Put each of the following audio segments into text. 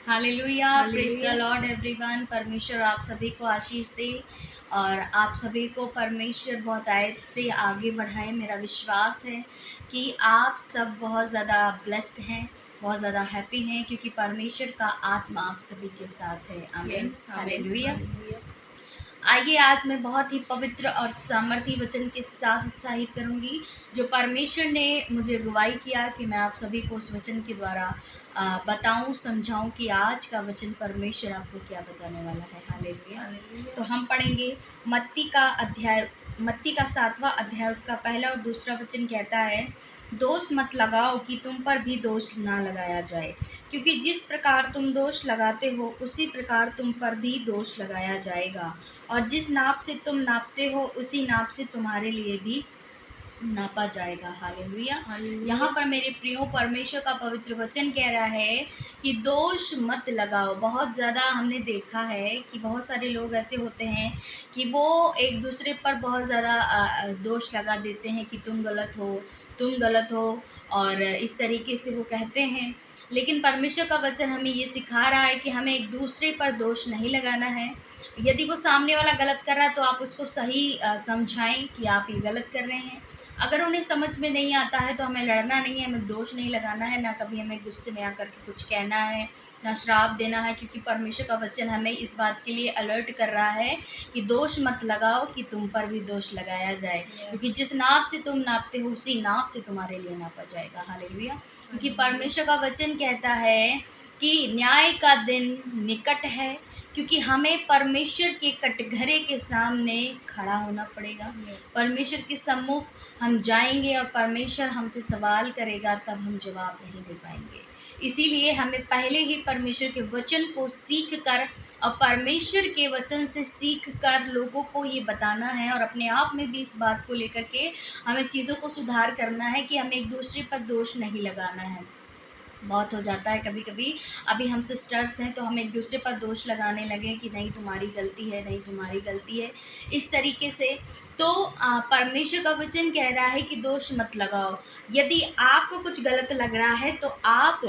Hallelujah, praise the hallelujah. Lord everyone. परमेश्वर आप सभी को आशीष दे और आप सभी को परमेश्वर बहुत आयत से आगे बढ़ाए। मेरा विश्वास है कि आप सब बहुत ज़्यादा ब्लेस्ड हैं, बहुत ज़्यादा हैप्पी हैं, क्योंकि परमेश्वर का आत्मा आप सभी के साथ है। आमीन, यस, आमीन। हालेलुया। हालेलुया। आइए, आज मैं बहुत ही पवित्र और सामर्थी वचन के साथ उत्साहित करूंगी, जो परमेश्वर ने मुझे अगुवाई किया कि मैं आप सभी को उस वचन के द्वारा बताऊं, समझाऊं कि आज का वचन परमेश्वर आपको क्या बताने वाला है। Yes, hallelujah. हालेलुया। तो हम पढ़ेंगे मत्ती का 7वां अध्याय, उसका पहला और दूसरा वचन कहता है, दोष मत लगाओ कि तुम पर भी दोष ना लगाया जाए, क्योंकि जिस प्रकार तुम दोष लगाते हो उसी प्रकार तुम पर भी दोष लगाया जाएगा, और जिस नाप से तुम नापते हो उसी नाप से तुम्हारे लिए भी नापा जाएगा। हालेलुया। यहाँ हालेलुया। पर मेरे प्रियो, परमेश्वर का पवित्र वचन कह रहा है कि दोष मत लगाओ। बहुत ज़्यादा हमने देखा है कि बहुत सारे लोग ऐसे होते हैं कि वो एक दूसरे पर बहुत ज़्यादा दोष लगा देते हैं कि तुम गलत हो, तुम गलत हो, और इस तरीके से वो कहते हैं। लेकिन परमेश्वर का वचन हमें ये सिखा रहा है कि हमें एक दूसरे पर दोष नहीं लगाना है। यदि वो सामने वाला गलत कर रहा है तो आप उसको सही समझाएं कि आप ये गलत कर रहे हैं। अगर उन्हें समझ में नहीं आता है तो हमें लड़ना नहीं है, हमें दोष नहीं लगाना है, ना कभी हमें गुस्से में आकर के कुछ कहना है, ना श्राप देना है, क्योंकि परमेश्वर का वचन हमें इस बात के लिए अलर्ट कर रहा है कि दोष मत लगाओ कि तुम पर भी दोष लगाया जाए, क्योंकि यस। जिस नाप से तुम नापते हो उसी नाप से तुम्हारे लिए नापा जाएगा। हालेलुया। क्योंकि हालेलुया। परमेश्वर का वचन कहता है कि न्याय का दिन निकट है, क्योंकि हमें परमेश्वर के कटघरे के सामने खड़ा होना पड़ेगा। यस। परमेश्वर के सम्मुख हम जाएंगे और परमेश्वर हमसे सवाल करेगा, तब हम जवाब नहीं दे पाएंगे। इसीलिए हमें पहले ही परमेश्वर के वचन को सीख कर और परमेश्वर के वचन से सीख कर लोगों को ये बताना है, और अपने आप में भी इस बात को लेकर के हमें चीज़ों को सुधार करना है कि हमें एक दूसरे पर दोष नहीं लगाना है। बहुत हो जाता है कभी कभी, अभी हम सिस्टर्स हैं तो हम एक दूसरे पर दोष लगाने लगे कि नहीं तुम्हारी गलती है, नहीं तुम्हारी गलती है, इस तरीके से। तो परमेश्वर का वचन कह रहा है कि दोष मत लगाओ। यदि आपको कुछ गलत लग रहा है तो आप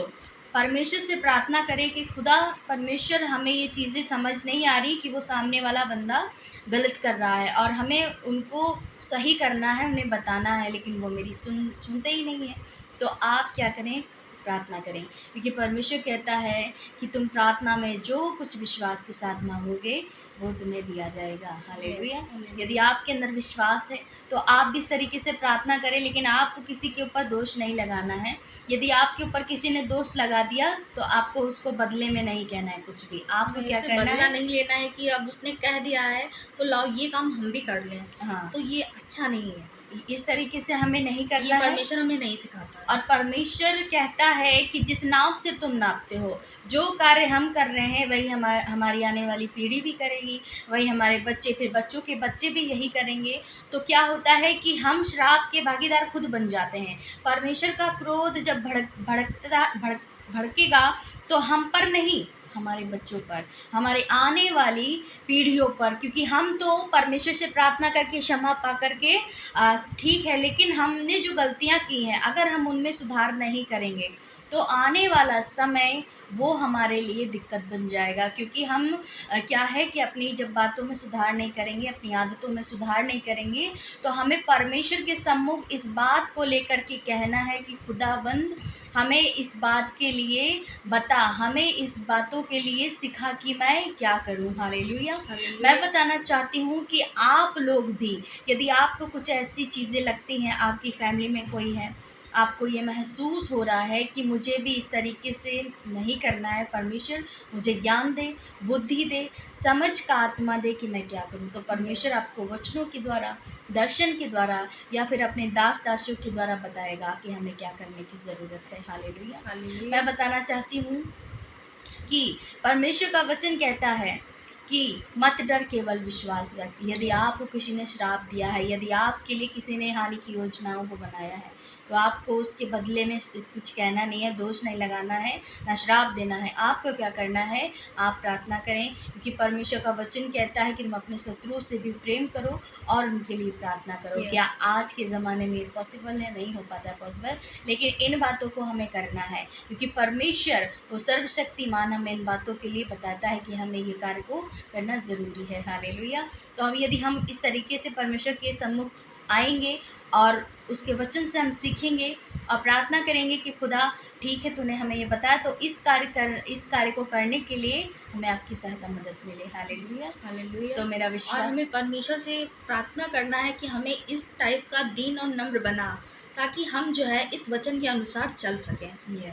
परमेश्वर से प्रार्थना करें कि खुदा परमेश्वर, हमें ये चीज़ें समझ नहीं आ रही कि वो सामने वाला बंदा गलत कर रहा है और हमें उनको सही करना है, उन्हें बताना है, लेकिन वो मेरी सुनते ही नहीं है। तो आप क्या करें? प्रार्थना करें, क्योंकि परमेश्वर कहता है कि तुम प्रार्थना में जो कुछ विश्वास के साथ मांगोगे वो तुम्हें दिया जाएगा। Yes, hallelujah. आमीन। यदि आपके अंदर विश्वास है तो आप भी इस तरीके से प्रार्थना करें, लेकिन आपको किसी के ऊपर दोष नहीं लगाना है। यदि आपके ऊपर किसी ने दोष लगा दिया तो आपको उसको बदले में नहीं कहना है कुछ भी। आपको क्या इससे करना बदला है? नहीं लेना है कि अब उसने कह दिया है तो लाओ ये काम हम भी कर लें। हाँ, तो ये अच्छा नहीं है। इस तरीके से हमें नहीं ये करना है। परमेश्वर हमें नहीं सिखाता और है। परमेश्वर कहता है कि जिस नाप से तुम नापते हो, जो कार्य हम कर रहे हैं वही हमारी आने वाली पीढ़ी भी करेगी, वही हमारे बच्चे, फिर बच्चों के बच्चे भी यही करेंगे। तो क्या होता है कि हम श्राप के भागीदार खुद बन जाते हैं। परमेश्वर का क्रोध जब भड़केगा तो हम पर नहीं, हमारे बच्चों पर, हमारे आने वाली पीढ़ियों पर, क्योंकि हम तो परमेश्वर से प्रार्थना करके क्षमा पा करके ठीक है, लेकिन हमने जो गलतियाँ की हैं अगर हम उनमें सुधार नहीं करेंगे तो आने वाला समय वो हमारे लिए दिक्कत बन जाएगा, क्योंकि हम क्या है कि अपनी जब बातों में सुधार नहीं करेंगे, अपनी आदतों में सुधार नहीं करेंगे, तो हमें परमेश्वर के सम्मुख इस बात को लेकर के कहना है कि खुदाबंद, हमें इस बात के लिए बता, हमें इस बातों के लिए सिखा कि मैं क्या करूं। हालेलुया। मैं हालेलुया। बताना चाहती हूँ कि आप लोग भी, यदि आपको कुछ ऐसी चीज़ें लगती हैं, आपकी फैमिली में कोई है, आपको ये महसूस हो रहा है कि मुझे भी इस तरीके से नहीं करना है, परमेश्वर मुझे ज्ञान दे, बुद्धि दे, समझ का आत्मा दे कि मैं क्या करूं, तो परमेश्वर यस। आपको वचनों के द्वारा, दर्शन के द्वारा, या फिर अपने दास दासियों के द्वारा बताएगा कि हमें क्या करने की ज़रूरत है। हालेलुया। हालेलुया। मैं बताना चाहती हूँ कि परमेश्वर का वचन कहता है कि मत डर, केवल विश्वास रख। यदि यस। आपको किसी ने श्राप दिया है, यदि आपके लिए किसी ने हानि की योजनाओं को बनाया है, तो आपको उसके बदले में कुछ कहना नहीं है, दोष नहीं लगाना है, ना श्राप देना है। आपको क्या करना है, आप प्रार्थना करें, क्योंकि परमेश्वर का वचन कहता है कि तुम अपने शत्रुओं से भी प्रेम करो और उनके लिए प्रार्थना करो। क्या यस। आज के ज़माने में ये पॉसिबल है? नहीं हो पाता है पॉसिबल, लेकिन इन बातों को हमें करना है, क्योंकि परमेश्वर वो सर्वशक्तिमान हमें इन बातों के लिए बताता है कि हमें ये कार्य को करना ज़रूरी है। हालेलुया। तो हम यदि हम इस तरीके से परमेश्वर के सम्मुख आएंगे और उसके वचन से हम सीखेंगे और प्रार्थना करेंगे कि खुदा ठीक है, तूने हमें ये बताया, तो इस कार्य को करने के लिए हमें आपकी सहायता मदद मिले। हालेलुया। हालेलुया। तो मेरा और विश्वास, हमें परमेश्वर से प्रार्थना करना है कि हमें इस टाइप का दीन और नम्र बना, ताकि हम जो है इस वचन के अनुसार चल सकें। ये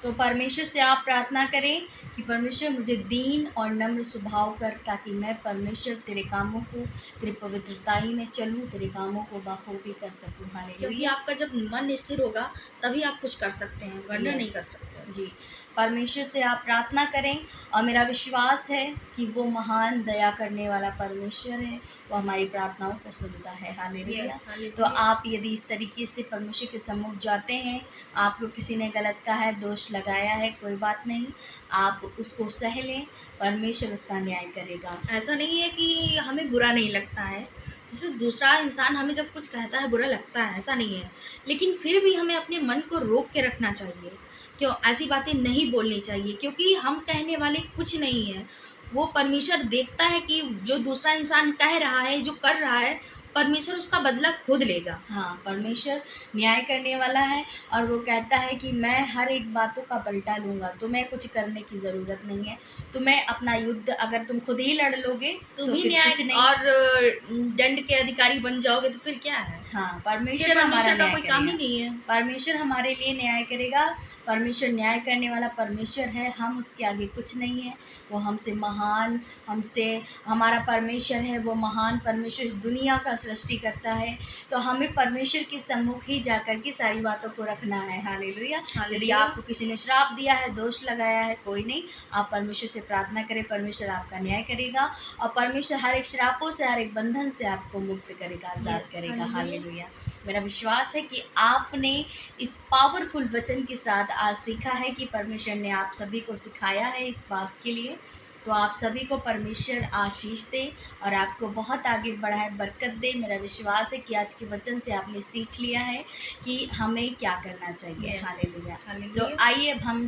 तो परमेश्वर से आप प्रार्थना करें कि परमेश्वर मुझे दीन और नम्र स्वभाव कर, ताकि मैं परमेश्वर तेरे कामों को, तेरे पवित्रताई में चलूँ, तेरे कामों को बखूबी कर सकूँ। क्योंकि हालेलुया। आपका जब मन स्थिर होगा तभी आप कुछ कर सकते हैं, वरना नहीं यस कर सकते। जी, परमेश्वर से आप प्रार्थना करें और मेरा विश्वास है कि वो महान दया करने वाला परमेश्वर है, वो हमारी प्रार्थनाओं को सुनता है। हालेलुया। यस, तो हालेलुया। आप यदि इस तरीके से परमेश्वर के सम्मुख जाते हैं, आपको किसी ने गलत कहा है, दोष लगाया है, कोई बात नहीं, आप उसको सह लें, परमेश्वर उसका न्याय करेगा। ऐसा नहीं है कि हमें बुरा नहीं लगता है, जैसे दूसरा इंसान हमें जब कुछ कहता है बुरा लगता है, ऐसा नहीं है। लेकिन फिर भी हमें अपने मन को रोक के रखना चाहिए, क्यों ऐसी बातें नहीं बोलनी चाहिए, क्योंकि हम कहने वाले कुछ नहीं है। वो परमेश्वर देखता है कि जो दूसरा इंसान कह रहा है, जो कर रहा है, परमेश्वर उसका बदला खुद लेगा। हाँ, परमेश्वर न्याय करने वाला है और वो कहता है कि मैं हर एक बातों का पलटा लूँगा, तुम्हें कुछ करने की ज़रूरत नहीं है। तुम्हें अपना युद्ध अगर तुम खुद ही लड़ लोगे तुम तो ही फिर न्याय कुछ नहीं। और दंड के अधिकारी बन जाओगे तो फिर क्या है? हाँ, फिर परमेश्वर हमारा परमेश्वर का न्याय कोई काम ही करेगा। नहीं है। परमेश्वर हमारे लिए न्याय करेगा। परमेश्वर न्याय करने वाला परमेश्वर है, हम उसके आगे कुछ नहीं है। वो हमसे महान, हमसे हमारा परमेश्वर है, वो महान परमेश्वर इस दुनिया का सृष्टि करता है। तो हमें परमेश्वर के सम्मुख ही जाकर के सारी बातों को रखना है। हालेलुया। यदि हालेलुया। आपको किसी ने श्राप दिया है, दोष लगाया है, कोई नहीं, आप परमेश्वर से प्रार्थना करें, परमेश्वर आपका न्याय करेगा और परमेश्वर हर एक श्रापों से, हर एक बंधन से आपको मुक्त करेगा, आज़ाद यस, करेगा। हालेलुया। हालेलुया। मेरा विश्वास है कि आपने इस पावरफुल वचन के साथ आज सीखा है कि परमेश्वर ने आप सभी को सिखाया है इस बात के लिए। तो आप सभी को परमेश्वर आशीष दे और आपको बहुत आगे बढ़ाए, बरकत दे। मेरा विश्वास है कि आज के वचन से आपने सीख लिया है कि हमें क्या करना चाहिए। Yes, hallelujah. तो हालेलुया। आइए अब हम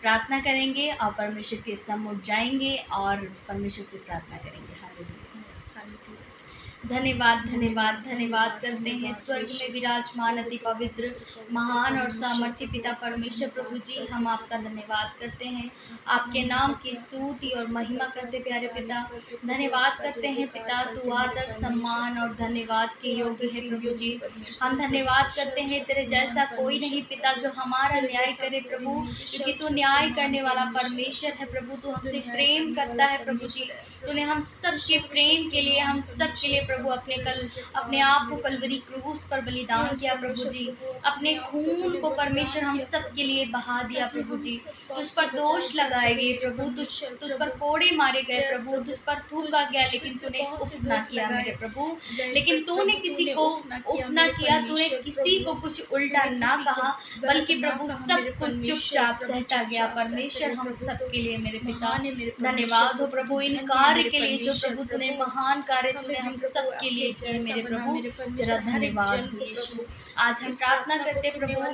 प्रार्थना करेंगे और परमेश्वर के सम्मुख जाएंगे और परमेश्वर से प्रार्थना करेंगे। हालेलुया। Yes, hallelujah. धन्यवाद, धन्यवाद, धन्यवाद करते हैं स्वर्ग में विराजमान अति पवित्र, महान और सामर्थ्य पिता परमेश्वर प्रभु जी, हम आपका धन्यवाद करते हैं। आपके नाम की स्तुति और महिमा करते प्यारे पिता। धन्यवाद करते हैं पिता, तू आदर, सम्मान और धन्यवाद के योग्य है प्रभु जी। हम धन्यवाद करते हैं, तेरे जैसा कोई नहीं पिता जो हमारा न्याय करे प्रभु, क्योंकि तू न्याय करने वाला परमेश्वर है प्रभु। तू हमसे प्रेम करता है प्रभु जी। तूने हम सबके प्रेम के लिए, हम सब के लिए प्रभु अपने आप को कलवरी क्रूस पर बलिदान किया प्रभु जी। अपने खून को परमेश्वर हम सब के लिए बहा दिया प्रभु जी। तुझ पर दोष लगाए गए प्रभु, तुझ पर कोड़े मारे गए प्रभु, तुझ पर थूका गया, लेकिन तूने उफ ना किया मेरे प्रभु। लेकिन तूने किसी को उफ ना किया, तूने किसी को कुछ उल्टा ना कहा, बल्कि प्रभु सब कुछ चुपचाप सहता गया। परमेश्वर हम सब के लिए मेरे पिता धन्यवाद हो प्रभु इन कार्य के लिए जो प्रभु तूने महान कार्य तूने हम सब के लिए किए मेरे प्रभु। तेरा धन्यवाद हो यीशु। आज हम प्रार्थना करते प्रभु,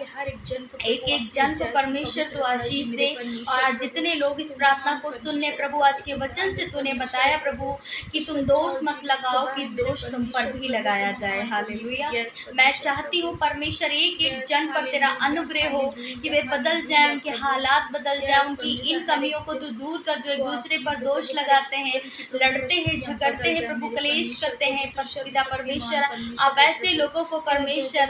एक एक जन को परमेश्वर तो आशीष दे और आज जितने लोग इस प्रार्थना को सुनने प्रभु, आज के वचन से तूने बताया प्रभु कि तुम दोष मत लगाओ कि दोष तुम पर भी लगाया जाए। हालेलुया। मैं चाहती हूँ परमेश्वर एक एक जन पर तेरा अनुग्रह हो कि वे बदल जाए, उनके हालात बदल जाए, उनकी इन कमियों को तू दूर कर जो एक दूसरे पर दोष लगाते हैं, लड़ते हैं, झगड़ते हैं प्रभु, कलेश करते हैं पिता परमेश्वर। आप ऐसे लोगों को परमेश्वर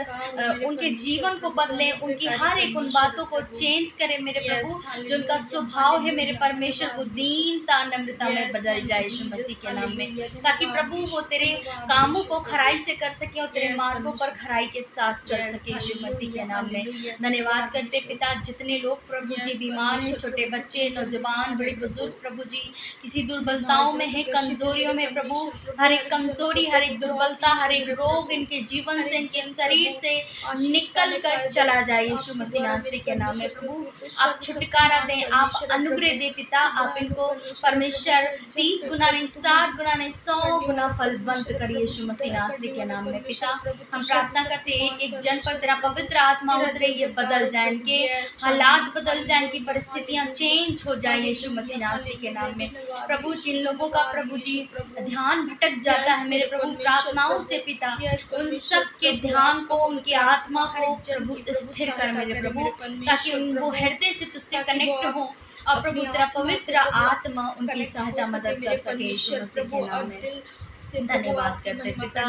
उनके जीवन को बदले, उनकी हर एक उन बातों को चेंज करें मेरे प्रभु, जो उनका स्वभाव है मेरे परमेश्वर वो दीनता नम्रता में बदल जाए यीशु मसीह के नाम में, ताकि प्रभु वो तेरे कामों को खराई से कर सके और तेरे मार्गों पर खराई के साथ चल सके यीशु मसीह के नाम में। धन्यवाद करते पिता, जितने लोग प्रभु जी बीमार हैं, छोटे बच्चे, नौजवान, बड़े बुजुर्ग प्रभु जी किसी दुर्बलताओं में है, कमजोरियों में प्रभु, हर एक कमजोरी कमजोरी, हर एक दुर्बलता, हर एक रोग इनके जीवन से, इनके शरीर से निकल कर चला जाए यीशु मसीह नासरी के नाम में। प्रभु आप छुटकारा दें, आप अनुग्रह दें पिता। आप इनको परमेश्वर 30 गुना नहीं, 60 गुना नहीं, 100 गुना फलवंत करिए यीशु मसीह नासरी के नाम में पिता। हम प्रार्थना करते हैं एक जन पर तेरा पवित्र आत्मा उतरे, ये बदल जाए, इनके हालात बदल जाए, इनकी परिस्थितियां चेंज हो जाए यीशु मसीह नासरी के नाम में। प्रभु जिन लोगों का प्रभु जी ध्यान भटक जाता है मेरे प्रभु प्रार्थनाओं से पिता, उन सब के ध्यान को, उनकी आत्मा को प्रभु स्थिर कर मेरे प्रभु, ताकि वो हृदय से तुझसे कनेक्ट हो और प्रभु तेरा पवित्र आत्मा उनकी सहायता मदद कर सके यीशु मसीह के नाम में। धन्यवाद करते पिता,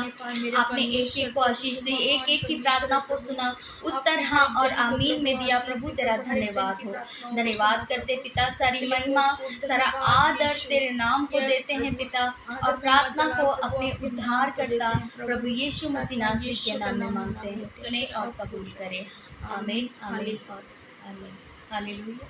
आपने एक एक को आशीष दी, एक एक की प्रार्थना को सुना, उत्तर हाँ और आमीन में दिया। प्रभु तेरा धन्यवाद हो। धन्यवाद करते पिता, सारी महिमा सारा आदर तेरे नाम को देते हैं पिता, और प्रार्थना को अपने उद्धार करता प्रभु यीशु मसीह नासरी के नाम में मांगते हैं, सुने और कबूल करें। आमीन आमीन और आमीन। हालेलुया।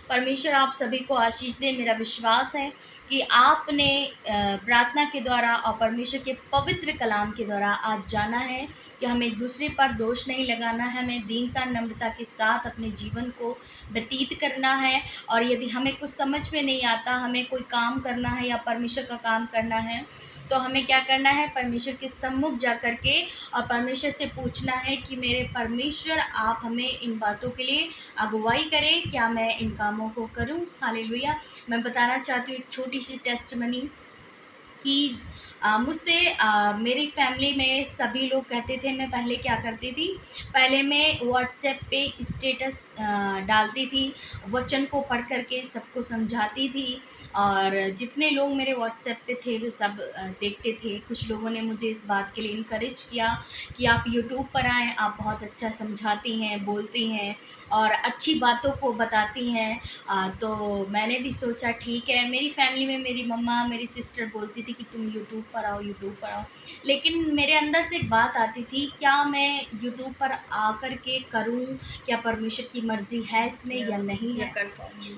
परमेश्वर आप सभी को आशीष दे। मेरा विश्वास है कि आपने प्रार्थना के द्वारा और परमेश्वर के पवित्र कलाम के द्वारा आज जाना है कि हमें दूसरे पर दोष नहीं लगाना है, हमें दीनता नम्रता के साथ अपने जीवन को व्यतीत करना है। और यदि हमें कुछ समझ में नहीं आता, हमें कोई काम करना है या परमेश्वर का काम करना है, तो हमें क्या करना है, परमेश्वर के सम्मुख जा कर के और परमेश्वर से पूछना है कि मेरे परमेश्वर आप हमें इन बातों के लिए अगुवाई करें, क्या मैं इन कामों को करूं। हालेलुया। मैं बताना चाहती हूँ एक छोटी सी टेस्टमनी कि मुझसे मेरी फैमिली में सभी लोग कहते थे, मैं पहले क्या करती थी, पहले मैं व्हाट्सएप पे स्टेटस डालती थी, वचन को पढ़ करके सबको समझाती थी, और जितने लोग मेरे व्हाट्सएप पे थे वे सब देखते थे। कुछ लोगों ने मुझे इस बात के लिए इनकरेज किया कि आप यूट्यूब पर आएँ, आप बहुत अच्छा समझाती हैं, बोलती हैं और अच्छी बातों को बताती हैं। तो मैंने भी सोचा ठीक है। मेरी फैमिली में मेरी मम्मा, मेरी सिस्टर बोलती थी कि तुम यूट्यूब पर आओ, यूट्यूब पर आओ, लेकिन मेरे अंदर से एक बात आती थी, क्या मैं यूट्यूब पर आकर के करूं, क्या परमेश्वर की मर्ज़ी है इसमें या नहीं है,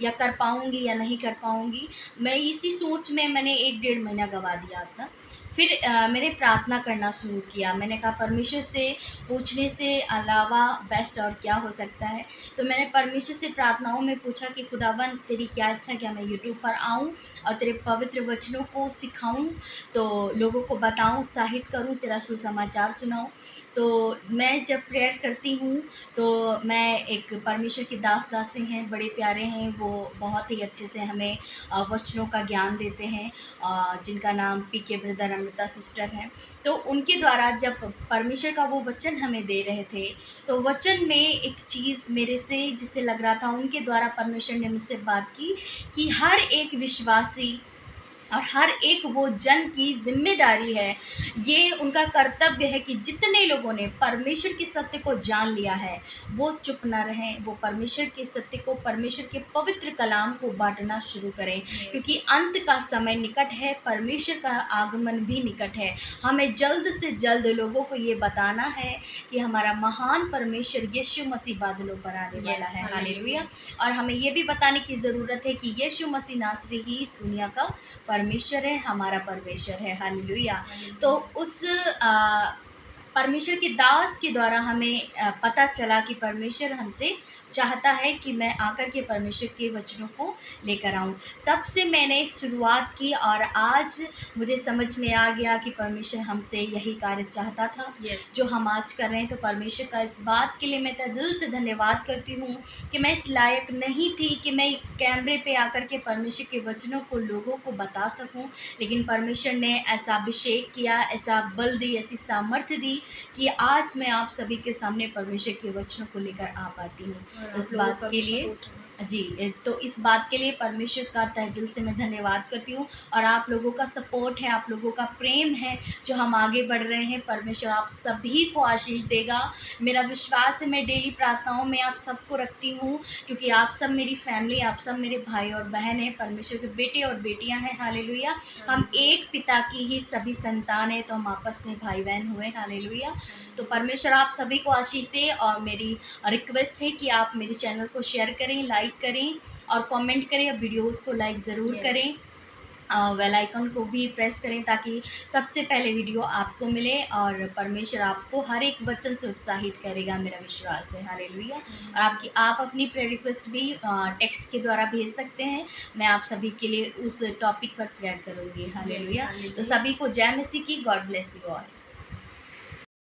या कर पाऊंगी या नहीं कर पाऊंगी। मैं इसी सोच में मैंने 1 डेढ़ महीना गवा दिया अपना। फिर मैंने प्रार्थना करना शुरू किया। मैंने कहा परमेश्वर से पूछने से अलावा बेस्ट और क्या हो सकता है। तो मैंने परमेश्वर से प्रार्थनाओं में पूछा कि खुदावन तेरी क्या इच्छा, क्या मैं यूट्यूब पर आऊँ और तेरे पवित्र वचनों को सिखाऊं, तो लोगों को बताऊं, उत्साहित करूं, तेरा सुसमाचार सुनाऊं। तो मैं जब प्रेयर करती हूँ तो मैं एक परमेश्वर की दासी हैं, बड़े प्यारे हैं, वो बहुत ही अच्छे से हमें वचनों का ज्ञान देते हैं, जिनका नाम पीके ब्रदर अमृता सिस्टर हैं। तो उनके द्वारा जब परमेश्वर का वो वचन हमें दे रहे थे, तो वचन में एक चीज़ मेरे से जिससे लग रहा था, उनके द्वारा परमेश्वर ने मुझसे बात की कि हर एक विश्वासी और हर एक वो जन की जिम्मेदारी है, ये उनका कर्तव्य है कि जितने लोगों ने परमेश्वर के सत्य को जान लिया है वो चुप ना रहें, वो परमेश्वर के सत्य को, परमेश्वर के पवित्र कलाम को बांटना शुरू करें, क्योंकि अंत का समय निकट है, परमेश्वर का आगमन भी निकट है। हमें जल्द से जल्द लोगों को ये बताना है कि हमारा महान परमेश्वर यीशु मसीह बादलों पर आने वाला है। हालेलुया। और हमें ये भी बताने की ज़रूरत है कि यीशु मसीह नासरी ही इस दुनिया का परमेश्वर है, हमारा परमेश्वर है। हालेलुया। तो उस परमेश्वर के दास के द्वारा हमें पता चला कि परमेश्वर हमसे चाहता है कि मैं आकर के परमेश्वर के वचनों को लेकर आऊं। तब से मैंने शुरुआत की और आज मुझे समझ में आ गया कि परमेश्वर हमसे यही कार्य चाहता था, जो हम आज कर रहे हैं। तो परमेश्वर का इस बात के लिए मैं तहे दिल से धन्यवाद करती हूँ कि मैं इस लायक नहीं थी कि मैं कैमरे पे आकर के परमेश्वर के वचनों को लोगों को बता सकूं, लेकिन परमेश्वर ने ऐसा अभिषेक किया, ऐसा बल दी, ऐसी सामर्थ्य दी कि आज मैं आप सभी के सामने परमेश्वर के वचनों को लेकर आ पाती हूँ। इस बात के लिए तो इस बात के लिए परमेश्वर का तहे दिल से मैं धन्यवाद करती हूँ। और आप लोगों का सपोर्ट है, आप लोगों का प्रेम है, जो हम आगे बढ़ रहे हैं। परमेश्वर आप सभी को आशीष देगा। मेरा विश्वास है, मैं डेली प्रार्थनाओं में आप सबको रखती हूँ, क्योंकि आप सब मेरी फैमिली, आप सब मेरे भाई और बहन हैं, परमेश्वर के बेटे और बेटियाँ हैं। हालेलुया। हम एक पिता की ही सभी संतान हैं, तो हम आपस में भाई बहन हुए। हालेलुया। तो परमेश्वर आप सभी को आशीष दे। और मेरी रिक्वेस्ट है कि आप मेरे चैनल को शेयर करें, लाइक करें और कमेंट करें, और वीडियोस को लाइक ज़रूर करें। बेल आइकन को भी प्रेस करें ताकि सबसे पहले वीडियो आपको मिले, और परमेश्वर आपको हर एक वचन से उत्साहित करेगा, मेरा विश्वास है। हालेलुया। और आप अपनी प्रेयर रिक्वेस्ट भी टेक्स्ट के द्वारा भेज सकते हैं। मैं आप सभी के लिए उस टॉपिक पर प्रेयर करूँगी। Yes, hallelujah. तो हालेलुया। सभी को जय मसीह की। God bless you all.